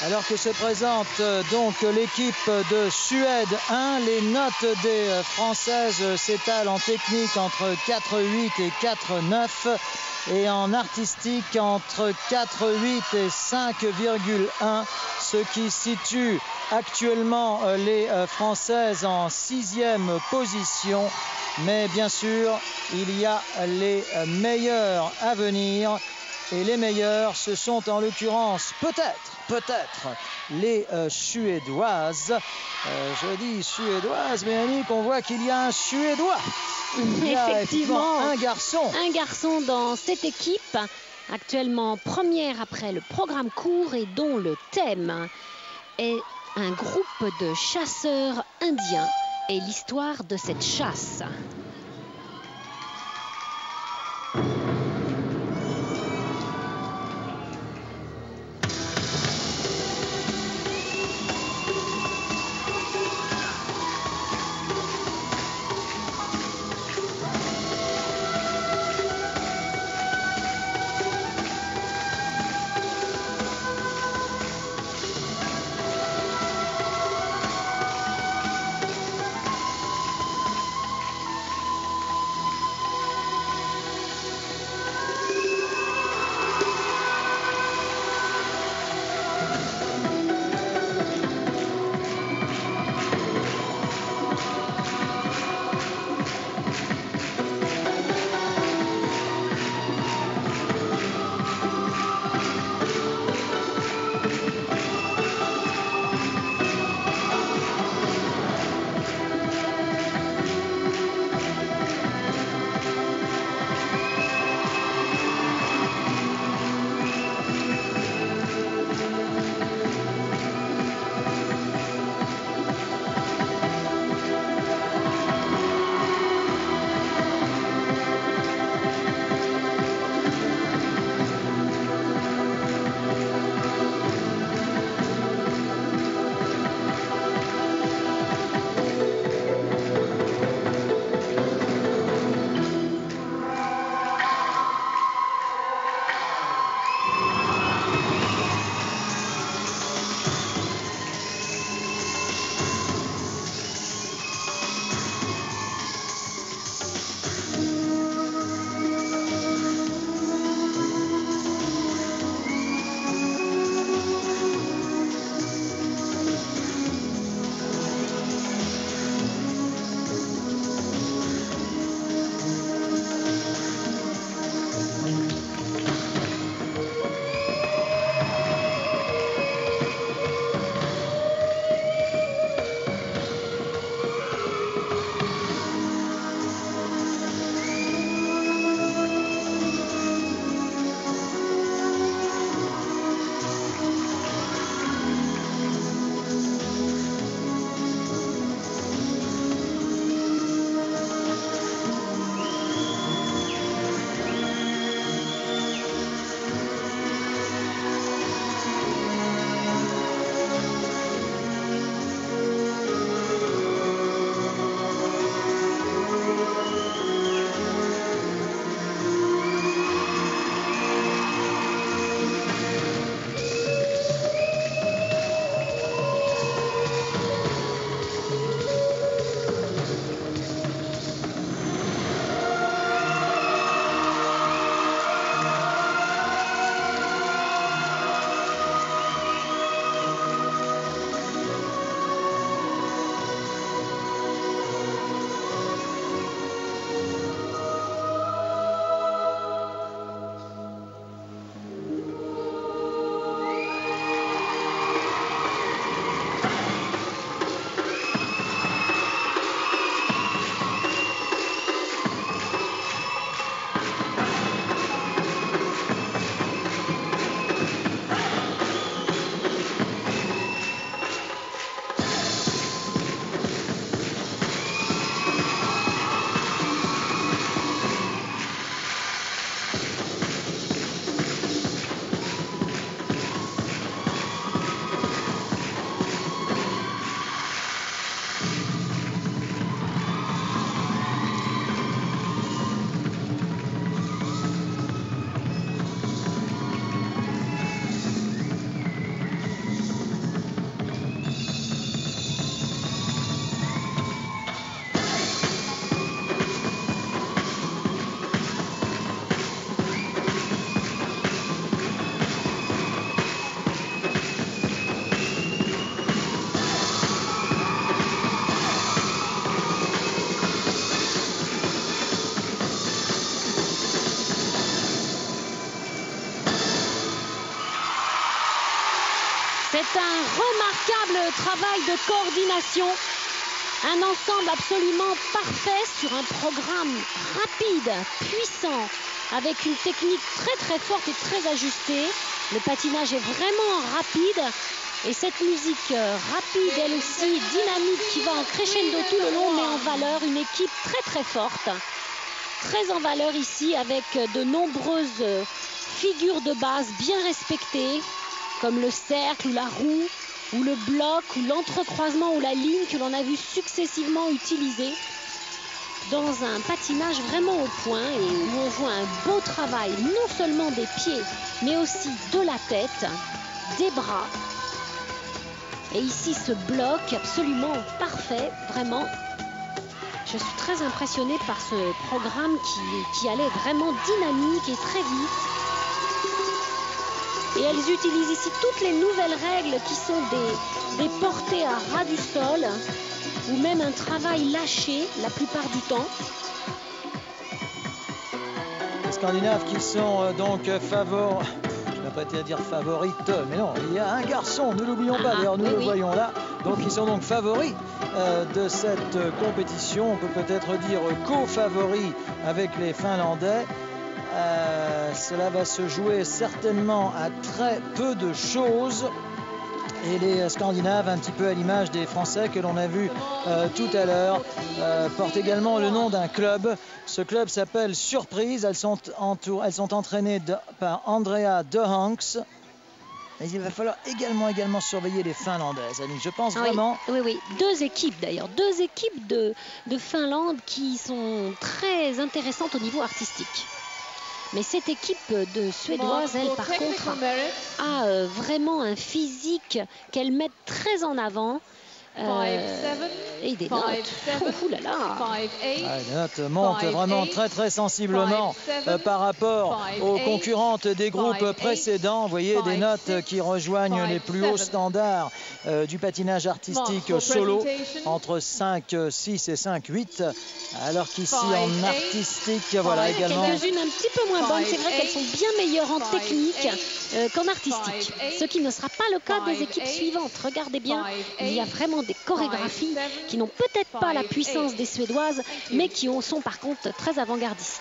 Alors que se présente donc l'équipe de Suède 1, les notes des Françaises s'étalent en technique entre 4,8 et 4,9 et en artistique entre 4,8 et 5,1, ce qui situe actuellement les Françaises en 6e position. Mais bien sûr, il y a les meilleurs à venir. Et les meilleurs, ce sont en l'occurrence peut-être les Suédoises. Je dis Suédoises, mais Annick, on voit qu'il y a un Suédois. Il y a effectivement un garçon. Un garçon dans cette équipe, actuellement première après le programme court et dont le thème est un groupe de chasseurs indiens et l'histoire de cette chasse. C'est un remarquable travail de coordination. Un ensemble absolument parfait sur un programme rapide, puissant, avec une technique très forte et très ajustée. Le patinage est vraiment rapide. Et cette musique rapide, elle aussi dynamique, qui va en crescendo tout le long, met en valeur une équipe très forte. Très en valeur ici, avec de nombreuses figures de base bien respectées, comme le cercle ou la roue, ou le bloc, ou l'entrecroisement, ou la ligne que l'on a vu successivement utilisée dans un patinage vraiment au point, et où on voit un beau travail, non seulement des pieds, mais aussi de la tête, des bras. Et ici, ce bloc absolument parfait, vraiment. Je suis très impressionnée par ce programme qui allait vraiment dynamique et très vite. Et elles utilisent ici toutes les nouvelles règles qui sont des portées à ras du sol, ou même un travail lâché la plupart du temps. Les Scandinaves qui sont donc favoris. À dire favorite, mais non, il y a un garçon, ne l'oublions pas, d'ailleurs nous le voyons là, donc ils sont donc favoris de cette compétition, on peut peut-être dire co-favoris avec les Finlandais. Cela va se jouer certainement à très peu de choses. Et les Scandinaves, un petit peu à l'image des Français que l'on a vu tout à l'heure, portent également le nom d'un club. Ce club s'appelle Surprise. Elles sont entraînées par Andrea De Hanks. Mais il va falloir également surveiller les Finlandaises, Annick. Je pense vraiment... Oui. Deux équipes d'ailleurs. Deux équipes de Finlande qui sont très intéressantes au niveau artistique. Mais cette équipe de Suédoise, elle, par contre, a vraiment un physique qu'elle met très en avant. Et des notes. Ouh là là. Les notes montent vraiment très sensiblement par rapport aux concurrentes des groupes précédents. Vous voyez des notes qui rejoignent les plus hauts standards du patinage artistique solo, entre 5,6 et 5,8. Alors qu'ici en artistique, voilà également. Quelques-unes un petit peu moins bonnes. C'est vrai qu'elles sont bien meilleures en technique qu'en artistique. Ce qui ne sera pas le cas des équipes suivantes. Regardez bien, il y a vraiment des chorégraphies qui n'ont peut-être pas la puissance des Suédoises, mais qui sont par contre très avant-gardistes.